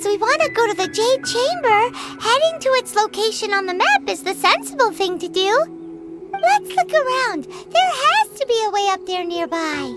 Since we want to go to the Jade Chamber, heading to its location on the map is the sensible thing to do. Let's look around. There has to be a way up there nearby.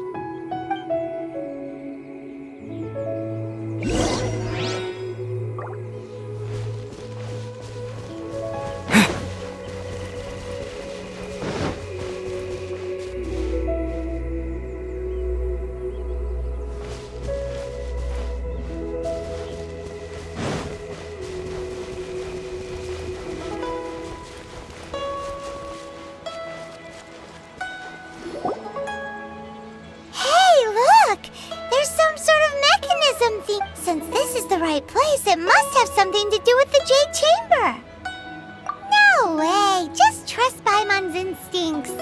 Since this is the right place, it must have something to do with the Jade Chamber. No way! Just trust Paimon's instincts.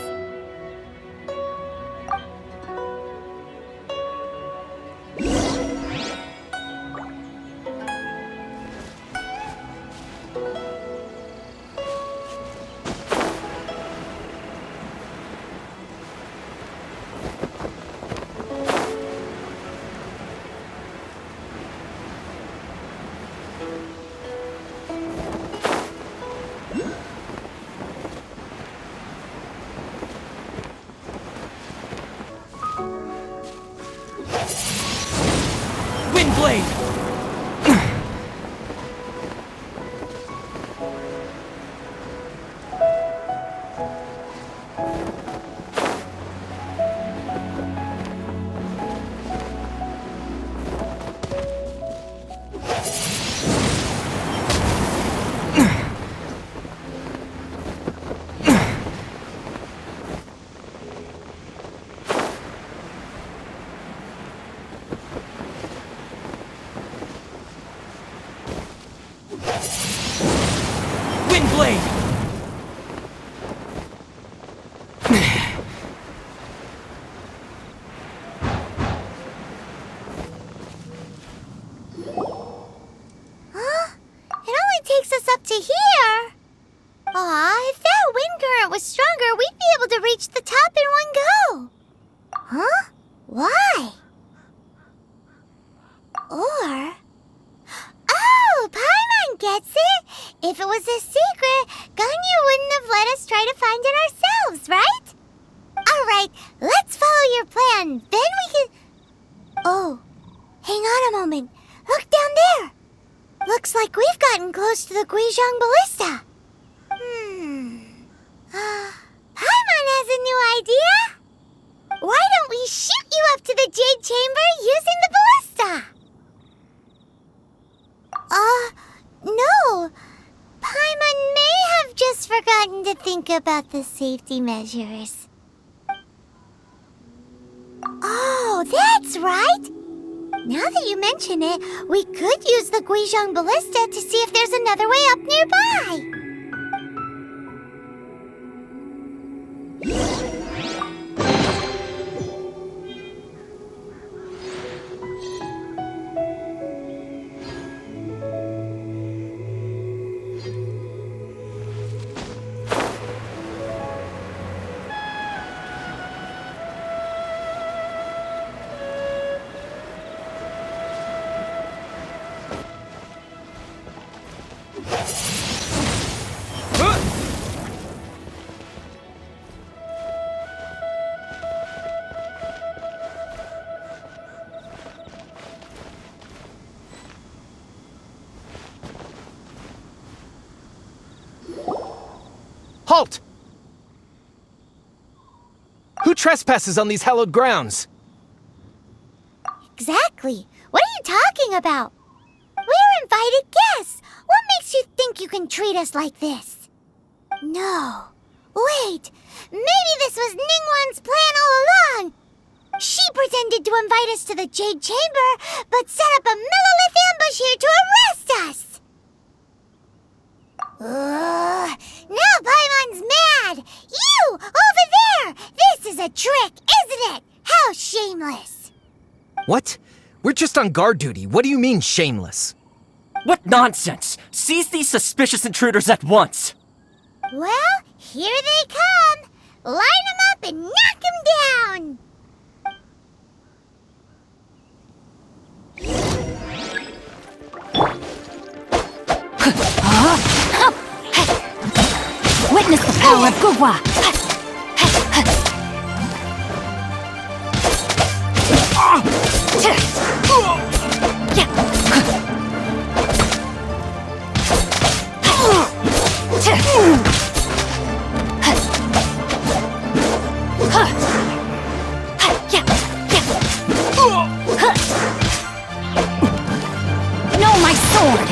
Blade! Blade! Huh? It only takes us up to here. Aw, if that wind current was stronger, we'd be able to reach the top in one go. Huh? Why? Or... Oh, Paimon gets it! If it was a secret, Ganyu wouldn't have let us try to find it ourselves, right? Alright, let's follow your plan. Then we can... Oh, hang on a moment. Look down there. Looks like we've gotten close to the Guizhong Ballista. Paimon has a new idea. Why don't we shoot you up to the Jade Chamber using the ballista? No. Paimon may have just forgotten to think about the safety measures. Oh, that's right! Now that you mention it, we could use the Guizhong Ballista to see if there's another way up nearby. Halt! Who trespasses on these hallowed grounds? Exactly. What are you talking about? We're invited guests. What makes you think you can treat us like this? No. Wait. Maybe this was Ningguang's plan all along. She pretended to invite us to the Jade Chamber, but set up a millilith ambush here to arrest us. Now Paimon's mad! You! Over there! This is a trick, isn't it? How shameless! What? We're just on guard duty. What do you mean, shameless? What nonsense! Seize these suspicious intruders at once! Well, here they come! Line them up and knock them down! Witness the power of Gugwa! No, my sword!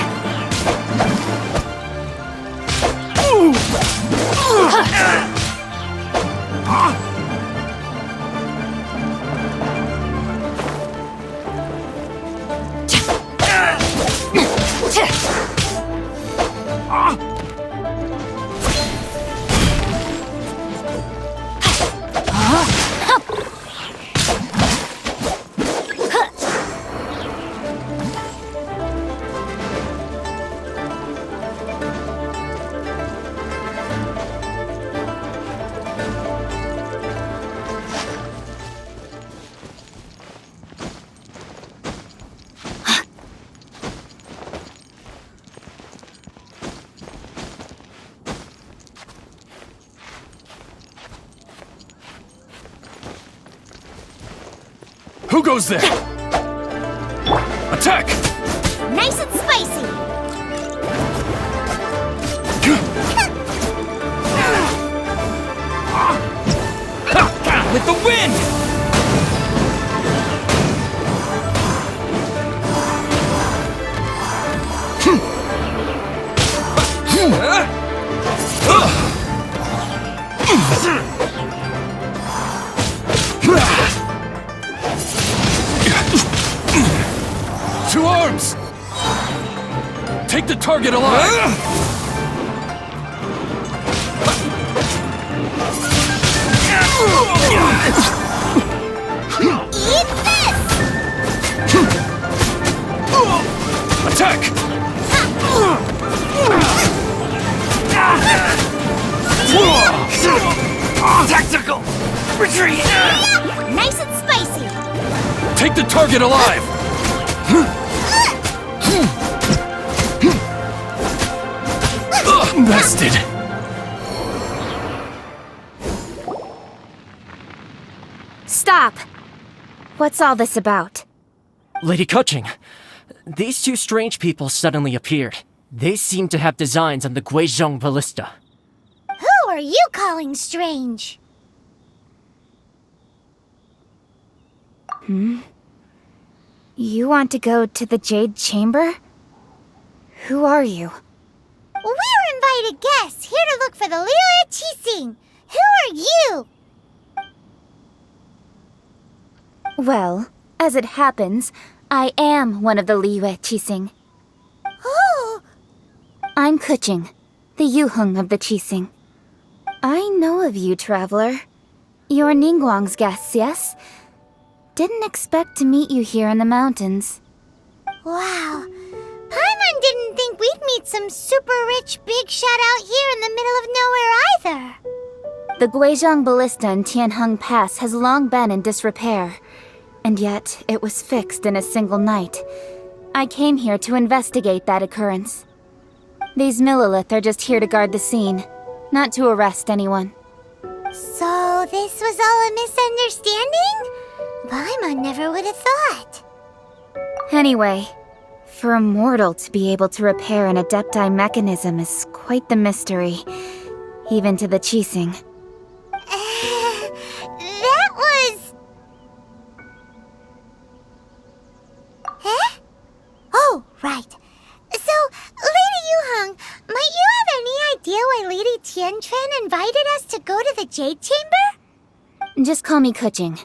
Who goes there? Attack! Nice and spicy. With the wind! Two arms! Take the target alive! Eat this! Attack! Tactical! Retreat! Nice and spicy. Take the target alive! Bested! Stop! What's all this about? Lady Kuching, these two strange people suddenly appeared. They seem to have designs on the Guizhong Ballista. Who are you calling strange? You want to go to the Jade Chamber? Who are you? We're invited guests here to look for the Liu Qixing. Who are you? Well, as it happens, I am one of the Liu Qixing. Oh, I'm Kuching, the Yuheng of the Qixing. I know of you, traveler. You're Ningguang's guests, yes? Didn't expect to meet you here in the mountains. wow. Paimon didn't think we'd meet some super rich big shot out here in the middle of nowhere either. The Guizhong Ballista in Tianheng Pass has long been in disrepair, and yet it was fixed in a single night. I came here to investigate that occurrence. These Millilith are just here to guard the scene, not to arrest anyone. So this was all a misunderstanding? Paimon never would have thought. Anyway, for a mortal to be able to repair an Adepti mechanism is quite the mystery, even to the Qixing. That was... Huh? Oh, right. So, Lady Yuheng, might you have any idea why Lady Tianquan invited us to go to the Jade Chamber? Just call me Kuching.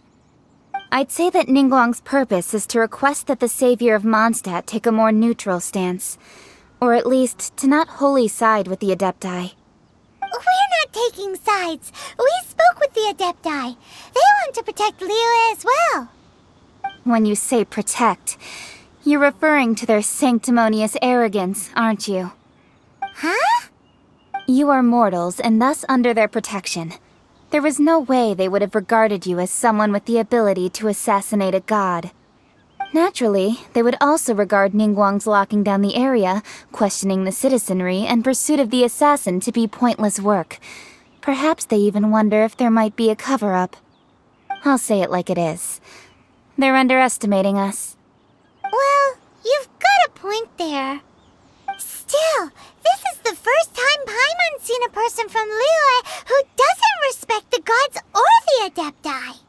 I'd say that Ningguang's purpose is to request that the savior of Mondstadt take a more neutral stance, or at least to not wholly side with the Adepti. We're not taking sides. We spoke with the Adepti. They want to protect Liu as well. When you say protect, you're referring to their sanctimonious arrogance, aren't you? Huh? You are mortals and thus under their protection. There was no way they would have regarded you as someone with the ability to assassinate a god. Naturally, they would also regard Ningguang's locking down the area, questioning the citizenry, and pursuit of the assassin to be pointless work. Perhaps they even wonder if there might be a cover-up. I'll say it like it is. They're underestimating us. Well, you've got a point there. Still, this is the first time Paimon's seen a person from Liyue who doesn't respect the gods or the Adepti.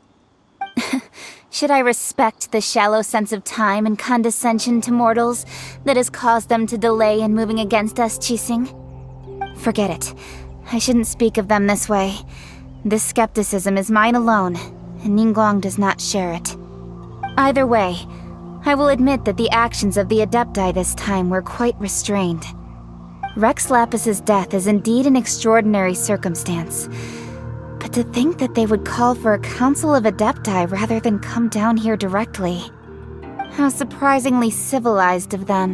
Should I respect the shallow sense of time and condescension to mortals that has caused them to delay in moving against us, Qixing? Forget it. I shouldn't speak of them this way. This skepticism is mine alone, and Ningguang does not share it. Either way, I will admit that the actions of the Adepti this time were quite restrained. Rex Lapis's death is indeed an extraordinary circumstance. But to think that they would call for a council of Adepti rather than come down here directly. How surprisingly civilized of them.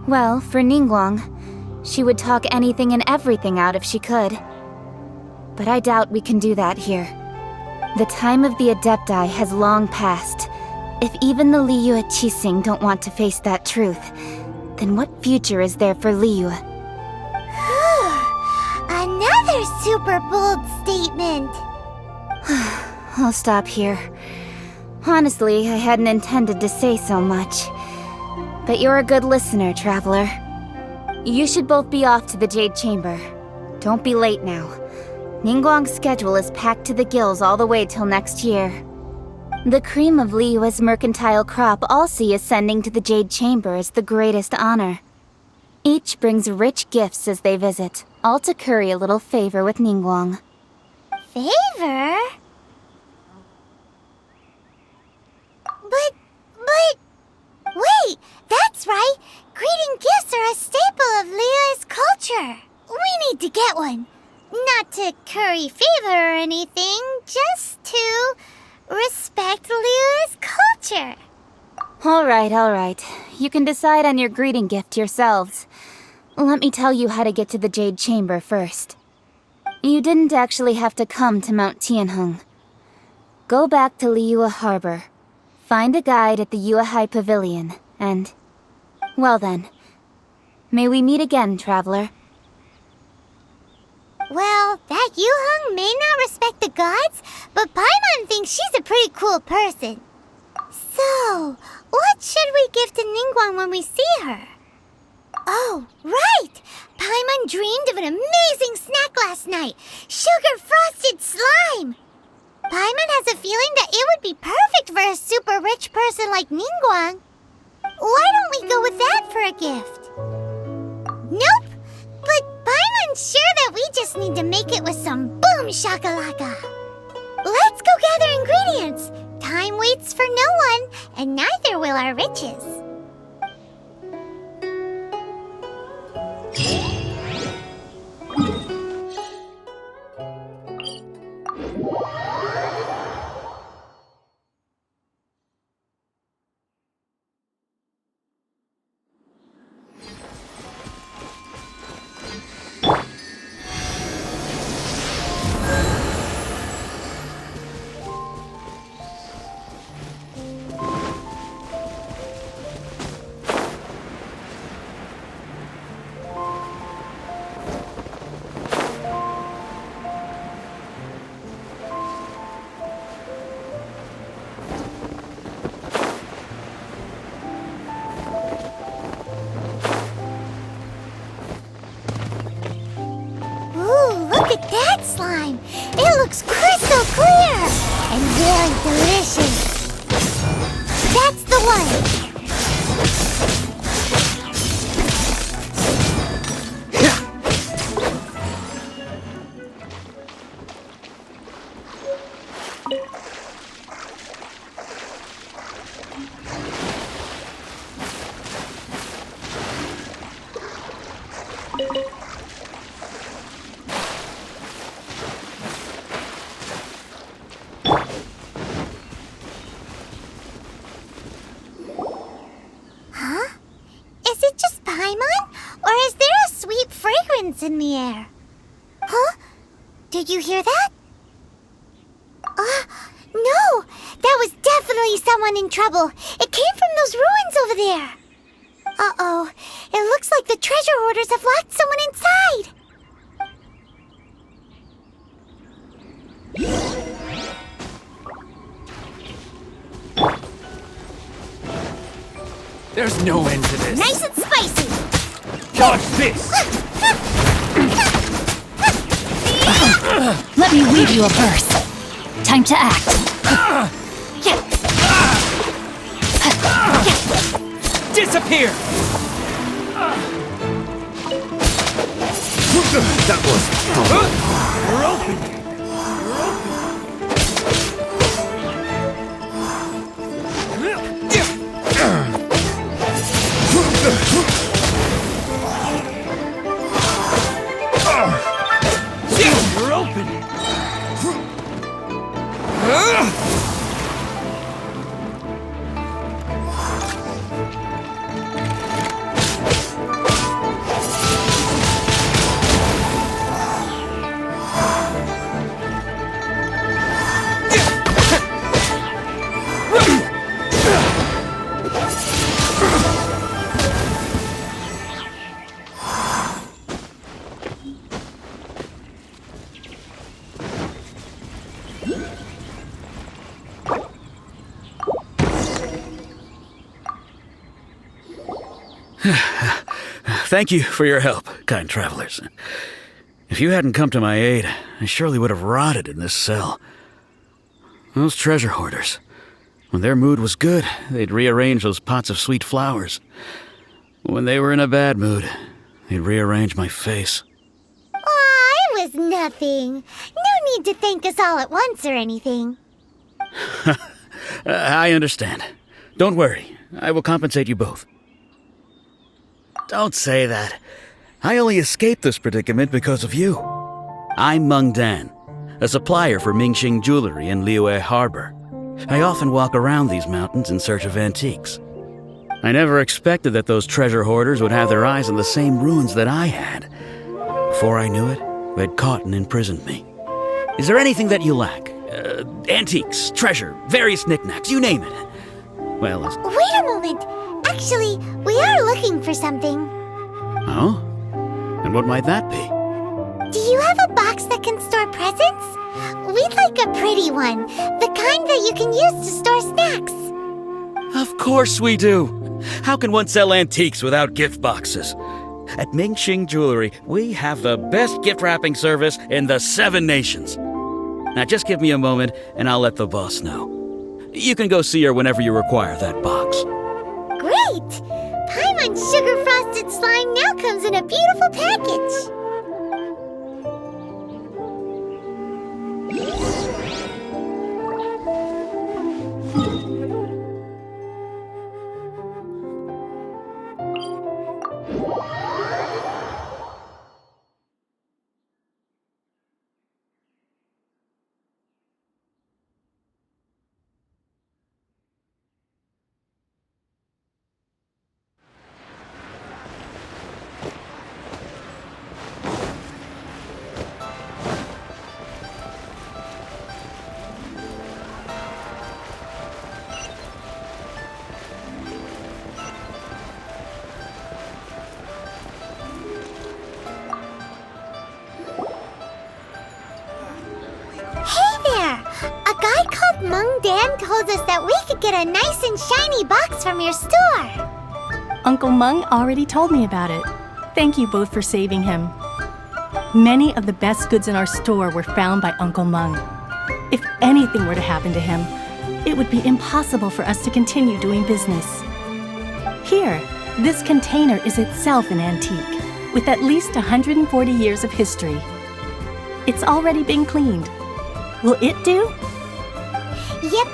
Well, for Ningguang, she would talk anything and everything out if she could. But I doubt we can do that here. The time of the Adepti has long passed. If even the Liyue Qixing don't want to face that truth, then what future is there for Liyue? Another super bold statement. I'll stop here. Honestly, I hadn't intended to say so much. But you're a good listener, Traveler. You should both be off to the Jade Chamber. Don't be late now. Ningguang's schedule is packed to the gills all the way till next year. The cream of Liyue's mercantile crop all see ascending to the Jade Chamber as the greatest honor. Each brings rich gifts as they visit, all to curry a little favor with Ningguang. Favor? But... Wait, that's right! Greeting gifts are a staple of Liyue's culture. We need to get one. Not to curry favor or anything, just to respect Liyue's culture. All right. You can decide on your greeting gift yourselves. Let me tell you how to get to the Jade Chamber first. You didn't actually have to come to Mount Tianheng. Go back to Liyue Harbor. Find a guide at the Yuehai Pavilion, and... well then. May we meet again, Traveler. Well, that Yuheng may not respect the gods, but Paimon thinks she's a pretty cool person. So, what should we give to Ningguang when we see her? Oh, right! Paimon dreamed of an amazing snack last night! Sugar-frosted slime! Paimon has a feeling that it would be perfect for a super rich person like Ningguang. Why don't we go with that for a gift? Nope! But Paimon's sure that we just need to make it with some boom shakalaka. Let's go gather ingredients. Time waits for no one, and neither will our riches. Look at that slime! It looks crystal clear! And very delicious! That's the one! Is it just Paimon? Or is there a sweet fragrance in the air? Huh? Did you hear that? No! That was definitely someone in trouble. It came from those ruins over there. Uh-oh. It looks like the treasure hoarders have locked someone inside. There's no end to this. Nice and spicy. Dodge this! Let me weave you a purse. Time to act. Disappear! That was... You're open! You're open! Thank you for your help, kind travelers. If you hadn't come to my aid, I surely would have rotted in this cell. Those treasure hoarders, when their mood was good, they'd rearrange those pots of sweet flowers. When they were in a bad mood, they'd rearrange my face. Aw, it was nothing. No need to thank us all at once or anything. I understand. Don't worry, I will compensate you both. Don't say that. I only escaped this predicament because of you. I'm Meng Dan, a supplier for Mingxing Jewelry in Liyue Harbor. I often walk around these mountains in search of antiques. I never expected that those treasure hoarders would have their eyes on the same ruins that I had. Before I knew it, they'd caught and imprisoned me. Is there anything that you lack? Antiques, treasure, various knickknacks, you name it. Well, Wait a moment. Actually, we are looking for something. Oh? And what might that be? Do you have a box that can store presents? We'd like a pretty one. The kind that you can use to store snacks. Of course we do. How can one sell antiques without gift boxes? At Mingxing Jewelry, we have the best gift wrapping service in the 7 nations. Now just give me a moment and I'll let the boss know. You can go see her whenever you require that box. Great! Paimon Sugar Frosted Slime now comes in a beautiful package. Meng Dan told us that we could get a nice and shiny box from your store. Uncle Meng already told me about it. Thank you both for saving him. Many of the best goods in our store were found by Uncle Meng. If anything were to happen to him, it would be impossible for us to continue doing business. Here, this container is itself an antique, with at least 140 years of history. It's already been cleaned. Will it do? Yep.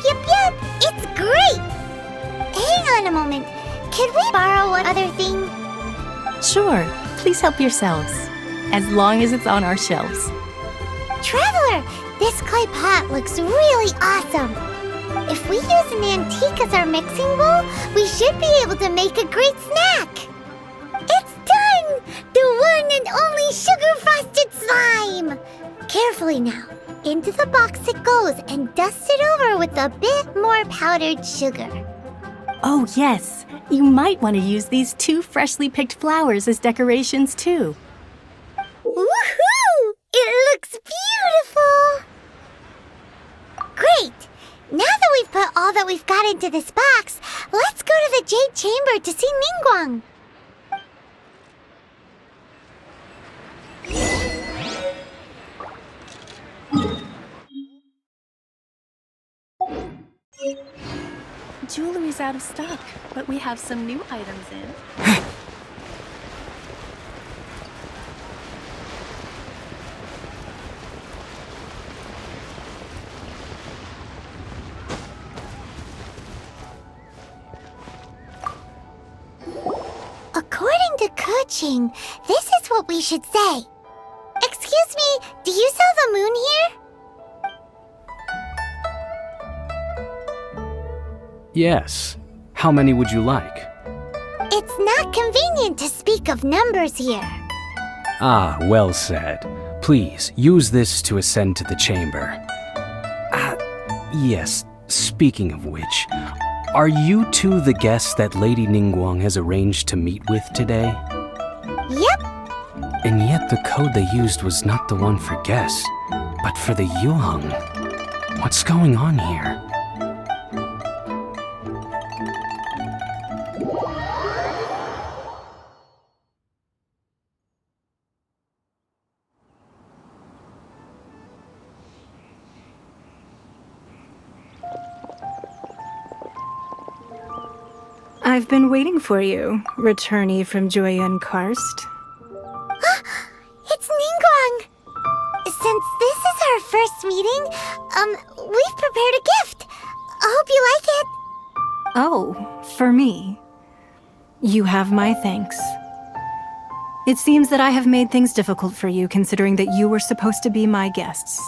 It's great! Hang on a moment. Could we borrow one other thing? Sure. Please help yourselves. As long as it's on our shelves. Traveler, this clay pot looks really awesome. If we use an antique as our mixing bowl, we should be able to make a great snack. It's done! The one and only sugar-frosted slime! Carefully now. Into the box it goes and dust it over with a bit more powdered sugar. Oh, yes. You might want to use these 2 freshly picked flowers as decorations, too. Woohoo! It looks beautiful! Great! Now that we've put all that we've got into this box, let's go to the Jade Chamber to see Ningguang. Jewelry's out of stock, but we have some new items in. According to Keqing, this is what we should say. Excuse me, do you sell the moon here? Yes. How many would you like? It's not convenient to speak of numbers here. Ah, well said. Please, use this to ascend to the chamber. Yes, speaking of which, are you two the guests that Lady Ningguang has arranged to meet with today? Yep. And yet the code they used was not the one for guests, but for the Yuheng. What's going on here? I've been waiting for you, returnee from Joyun Karst. It's Ningguang! Since this is our first meeting, we've prepared a gift. I hope you like it. Oh, for me. You have my thanks. It seems that I have made things difficult for you, considering that you were supposed to be my guests.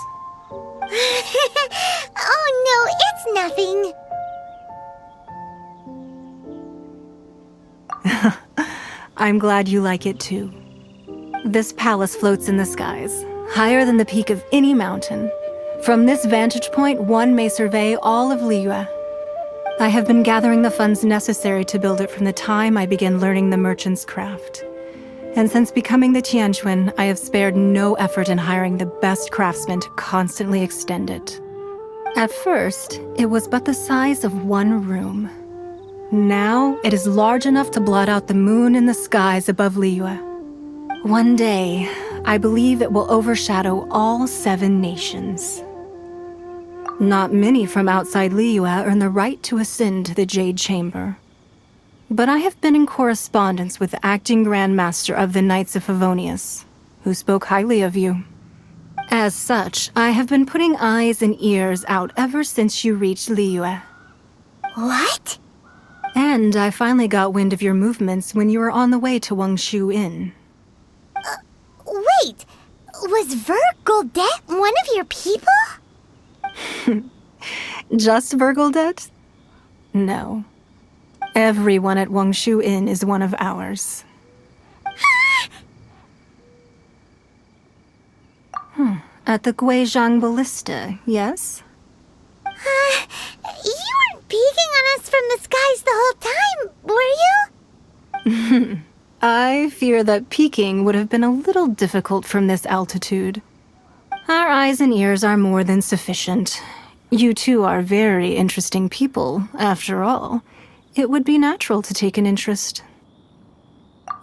Oh no, it's nothing. I'm glad you like it too. This palace floats in the skies, higher than the peak of any mountain. From this vantage point, one may survey all of Liyue. I have been gathering the funds necessary to build it from the time I began learning the merchant's craft. And since becoming the Tianquan, I have spared no effort in hiring the best craftsmen to constantly extend it. At first, it was but the size of one room. Now, it is large enough to blot out the moon in the skies above Liyue. One day, I believe it will overshadow all 7 nations. Not many from outside Liyue earn the right to ascend to the Jade Chamber. But I have been in correspondence with the acting Grand Master of the Knights of Favonius, who spoke highly of you. As such, I have been putting eyes and ears out ever since you reached Liyue. What? And I finally got wind of your movements when you were on the way to Wangshu Inn. Wait, was Vergoldet one of your people? Just Vergoldet? No. Everyone at Wangshu Inn is one of ours. At the Guizhang Ballista, yes? You weren't peeking on us from the skies the whole time, were you? I fear that peeking would have been a little difficult from this altitude. Our eyes and ears are more than sufficient. You two are very interesting people, after all. It would be natural to take an interest.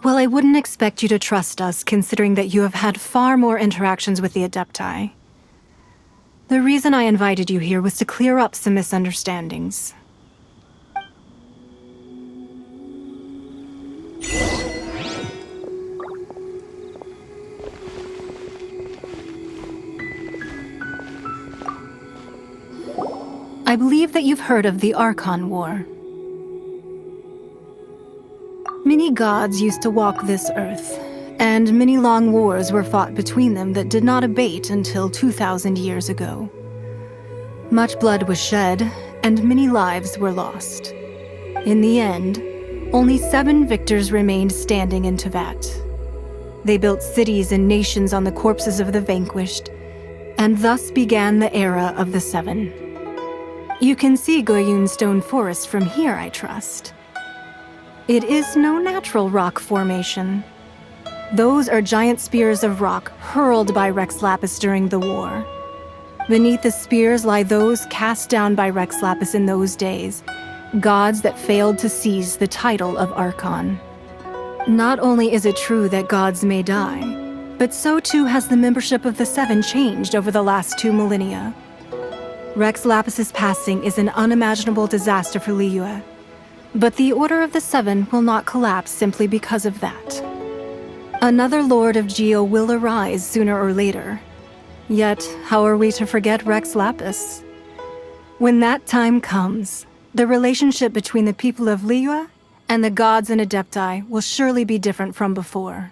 Well, I wouldn't expect you to trust us, considering that you have had far more interactions with the Adepti. The reason I invited you here was to clear up some misunderstandings. I believe that you've heard of the Archon War. Many gods used to walk this earth, and many long wars were fought between them that did not abate until 2,000 years ago. Much blood was shed, and many lives were lost. In the end, only 7 victors remained standing in Tevat. They built cities and nations on the corpses of the vanquished, And thus began the era of the Seven. You can see Goyun Stone Forest from here, I trust. It is no natural rock formation. Those are giant spears of rock hurled by Rex Lapis during the war. Beneath the spears lie those cast down by Rex Lapis in those days, gods that failed to seize the title of Archon. Not only is it true that gods may die, but so too has the membership of the Seven changed over the last 2 millennia. Rex Lapis's passing is an unimaginable disaster for Liyue, but the Order of the Seven will not collapse simply because of that. Another Lord of Geo will arise sooner or later. Yet, how are we to forget Rex Lapis? When that time comes, the relationship between the people of Liyue and the gods and Adepti will surely be different from before.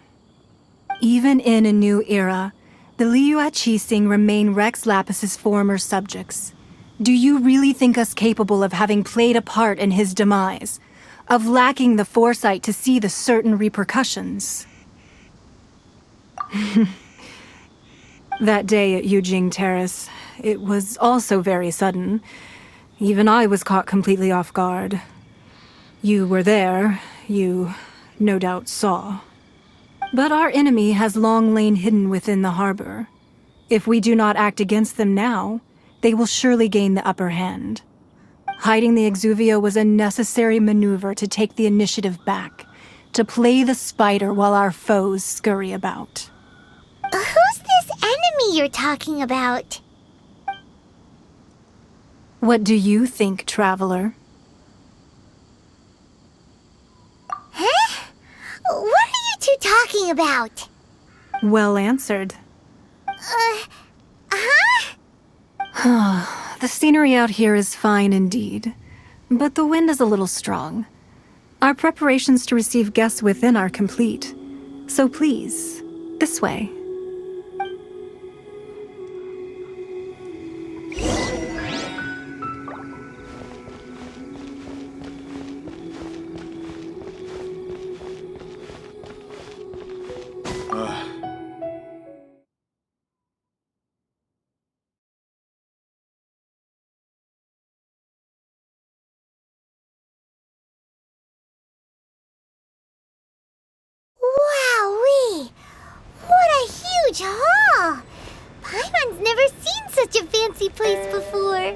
Even in a new era, the Liyue Qixing remain Rex Lapis's former subjects. Do you really think us capable of having played a part in his demise? Of lacking the foresight to see the certain repercussions? That day at Yujing Terrace, it was also very sudden. Even I was caught completely off guard. You were there, you no doubt saw. But our enemy has long lain hidden within the harbor. If we do not act against them now, they will surely gain the upper hand. Hiding the Exuvio was a necessary maneuver to take the initiative back, to play the spider while our foes scurry about. Who's this enemy you're talking about? What do you think, traveler? Huh? What are you two talking about? Well answered. The scenery out here is fine indeed, but the wind is a little strong. Our preparations to receive guests within are complete, so please, this way. Wowee! What a huge hall! Paimon's never seen such a fancy place before.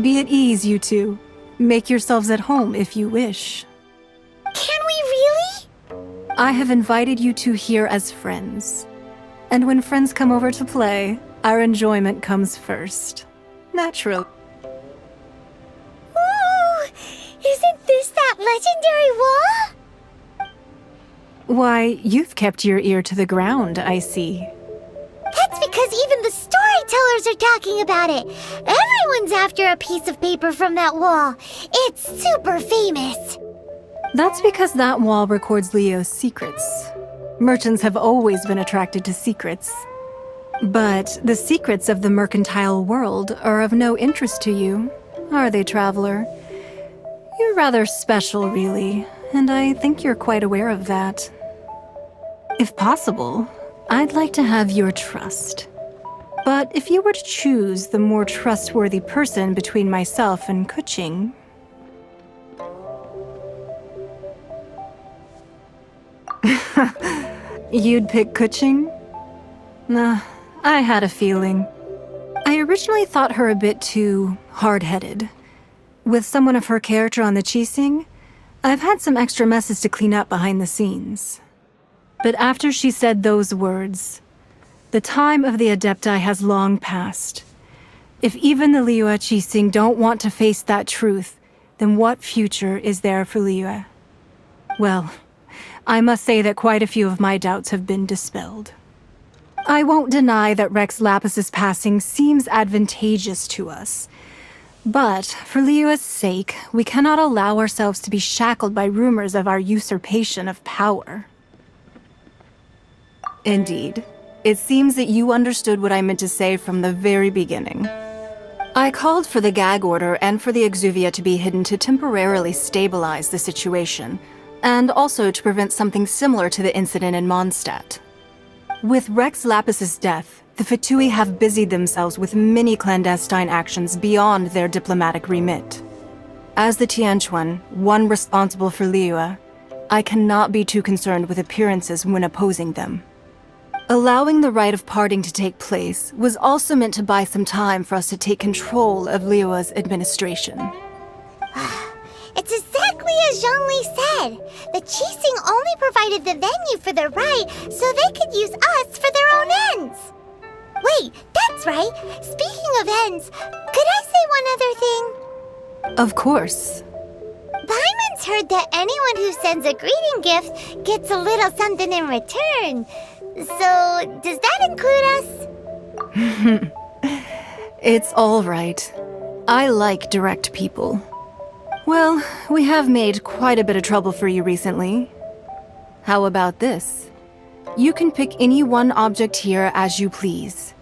Be at ease, you two. Make yourselves at home if you wish. Can we really? I have invited you two here as friends. And when friends come over to play, our enjoyment comes first. Naturally. Ooh! Isn't this that legendary wall? Why, you've kept your ear to the ground, I see. That's because even the storytellers are talking about it. Everyone's after a piece of paper from that wall. It's super famous. That's because that wall records Leo's secrets. Merchants have always been attracted to secrets. But the secrets of the mercantile world are of no interest to you, are they, traveler? You're rather special, really, and I think you're quite aware of that. If possible, I'd like to have your trust. But if you were to choose the more trustworthy person between myself and Kuching... You'd pick Kuching? Nah, I had a feeling. I originally thought her a bit too hard-headed. With someone of her character on the Qixing, I've had some extra messes to clean up behind the scenes. But after she said those words, the time of the Adepti has long passed. If even the Liyue Qixing don't want to face that truth, then what future is there for Liyue? Well, I must say that quite a few of my doubts have been dispelled. I won't deny that Rex Lapis's passing seems advantageous to us. But, for Liyue's sake, we cannot allow ourselves to be shackled by rumors of our usurpation of power. Indeed. It seems that you understood what I meant to say from the very beginning. I called for the gag order and for the exuvia to be hidden to temporarily stabilize the situation, and also to prevent something similar to the incident in Mondstadt. With Rex Lapis's death, the Fatui have busied themselves with many clandestine actions beyond their diplomatic remit. As the Tianquan, one responsible for Liyue, I cannot be too concerned with appearances when opposing them. Allowing the rite of parting to take place was also meant to buy some time for us to take control of Liyue's administration. It's exactly as Zhongli said. The Qixing only provided the venue for the rite so they could use us for their own ends. Wait, that's right. Speaking of ends, could I say one other thing? Of course. Paimon's heard that anyone who sends a greeting gift gets a little something in return. So, does that include us? It's all right. I like direct people. Well, we have made quite a bit of trouble for you recently. How about this? You can pick any one object here as you please,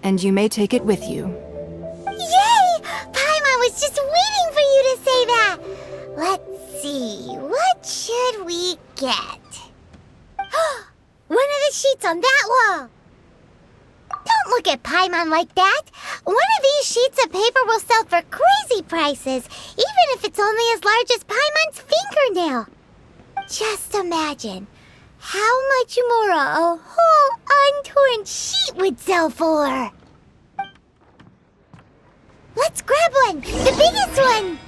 and you may take it with you. Yay! Paimon was just waiting for you to say that! Let's see, what should we get? One of the sheets on that wall! Don't look at Paimon like that! One of these sheets of paper will sell for crazy prices, even if it's only as large as Paimon's fingernail. Just imagine how much more a whole untorn sheet would sell for. Let's grab one, the biggest one!